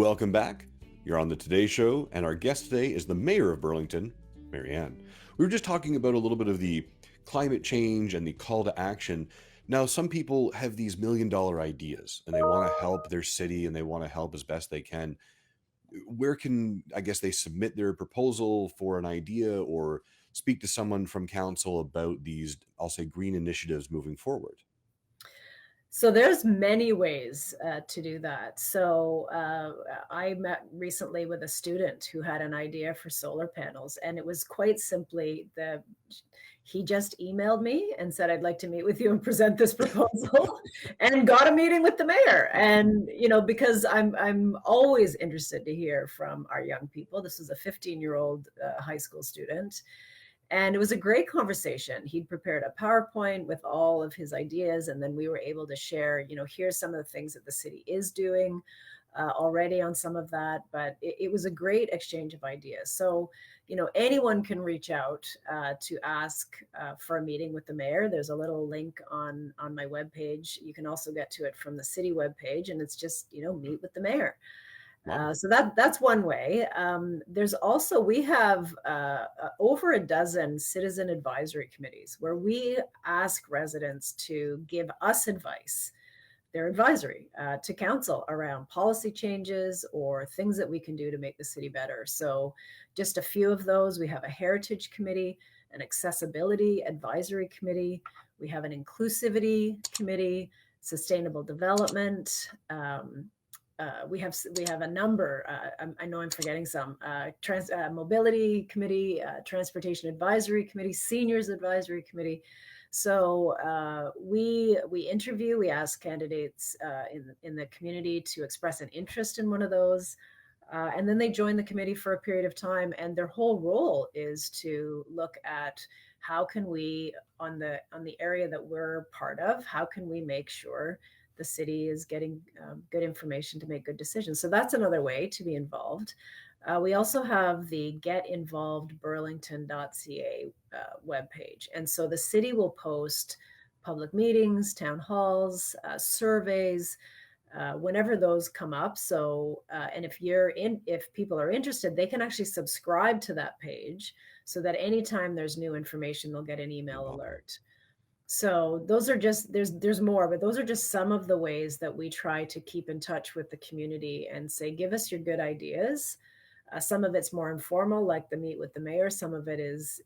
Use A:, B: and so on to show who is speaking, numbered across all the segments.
A: Welcome back. You're on the Today Show, and our guest today is the mayor of Burlington, Marianne. We were just talking about a little bit of the climate change and the call to action. Now, some people have these million-dollar ideas and they want to help their city and they want to help as best they can. Where can, I guess, they submit their proposal for an idea or speak to someone from council about these, I'll say, green initiatives moving forward?
B: So there's many ways to do that. I met recently with a student who had an idea for solar panels, and it was quite simply he just emailed me and said, "I'd like to meet with you and present this proposal," and got a meeting with the mayor. And because I'm always interested to hear from our young people. This is a 15-year-old high school student, and it was a great conversation. He'd prepared a PowerPoint with all of his ideas, and then we were able to share, here's some of the things that the city is doing already on some of that. But it was a great exchange of ideas. So, anyone can reach out to ask for a meeting with the mayor. There's a little link on my webpage. You can also get to it from the city webpage, and it's just, meet with the mayor.
A: Wow.
B: So that's one way. There's also we have over a dozen citizen advisory committees where we ask residents to give us advice, their advisory to council around policy changes or things that we can do to make the city better. So just a few of those. We have a heritage committee, an accessibility advisory committee. We have an inclusivity committee, sustainable development. We have a number. I know I'm forgetting some. Mobility committee, transportation advisory committee, seniors advisory committee. So we interview. We ask candidates in the community to express an interest in one of those, and then they join the committee for a period of time. And their whole role is to look at how can we on the area that we're part of. How can we make sure the city is getting good information to make good decisions? So that's another way to be involved. We also have the getinvolvedburlington.ca webpage. And so the city will post public meetings, town halls, surveys, whenever those come up. So, and if people are interested, they can actually subscribe to that page so that anytime there's new information, they'll get an email
A: Wow.
B: alert. So those are just there's more, but those are just some of the ways that we try to keep in touch with the community and say, give us your good ideas. Some of it's more informal, like the meet with the mayor. Some of it is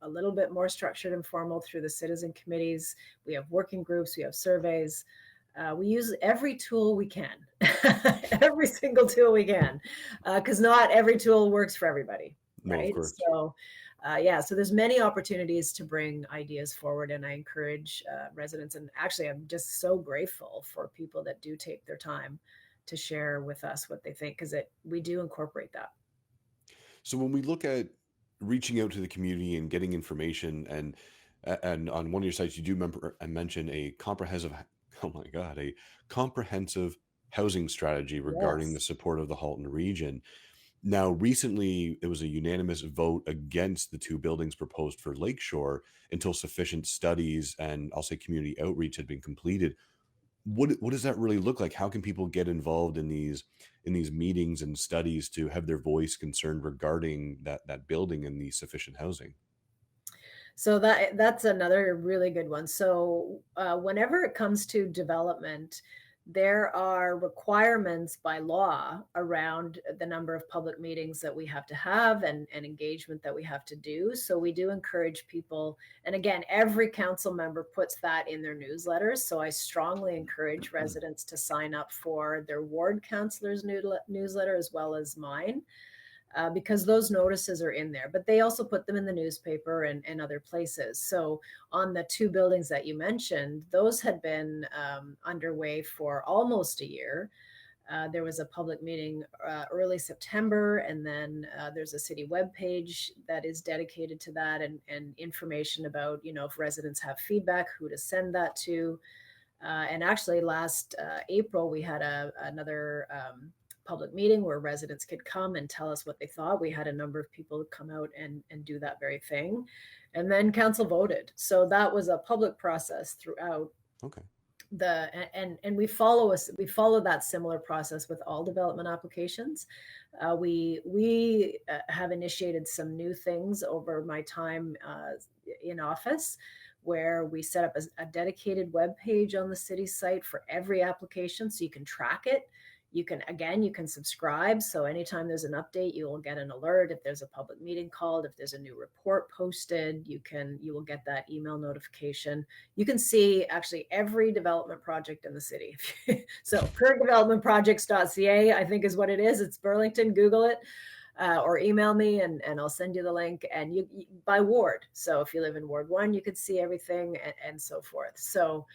B: a little bit more structured and formal through the citizen committees. We have working groups, we have surveys. We use every tool we can, every single tool we can, because not every tool works for everybody,
A: No, of
B: right?
A: course.
B: So there's many opportunities to bring ideas forward, and I encourage residents. And actually, I'm just so grateful for people that do take their time to share with us what they think, because we do incorporate that.
A: So when we look at reaching out to the community and getting information, and on one of your sites, you do remember I mentioned a comprehensive, oh my God, a comprehensive housing strategy regarding the
B: Yes.
A: support of the Halton region. Now, recently, it was a unanimous vote against the two buildings proposed for Lakeshore until sufficient studies and I'll say community outreach had been completed. What does that really look like? How can people get involved in these meetings and studies to have their voice concerned regarding that building and the sufficient housing?
B: So that's another really good one. So whenever it comes to development, there are requirements by law around the number of public meetings that we have to have and engagement that we have to do. So we do encourage people. And again, every council member puts that in their newsletters. So I strongly encourage residents to sign up for their ward councilor's newsletter as well as mine, because those notices are in there, but they also put them in the newspaper and other places. So on the two buildings that you mentioned, those had been underway for almost a year. There was a public meeting early September, and then there's a city webpage that is dedicated to that, and information about, if residents have feedback, who to send that to. And actually, last April, we had another public meeting where residents could come and tell us what they thought. We had a number of people come out and do that very thing. And then council voted. So that was a public process throughout.
A: Okay.
B: And we follow that similar process with all development applications. We have initiated some new things over my time in office, where we set up a dedicated web page on the city site for every application, so you can track it. You can subscribe, so anytime there's an update, you will get an alert. If there's a public meeting called, if there's a new report posted, you will get that email notification. You can see actually every development project in the city. So currentdevelopmentprojects.ca, I think, is what it is. It's Burlington. Google it, or email me, and I'll send you the link. And you by ward. So if you live in Ward 1, you could see everything, and so forth. So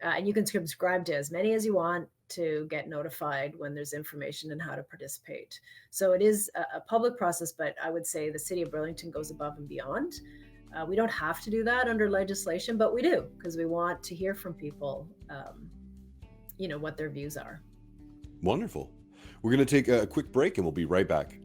B: and you can subscribe to as many as you want to get notified when there's information and how to participate. So it is a public process, but I would say the city of Burlington goes above and beyond. We don't have to do that under legislation, but we do, because we want to hear from people, what their views are.
A: Wonderful. We're going to take a quick break and we'll be right back.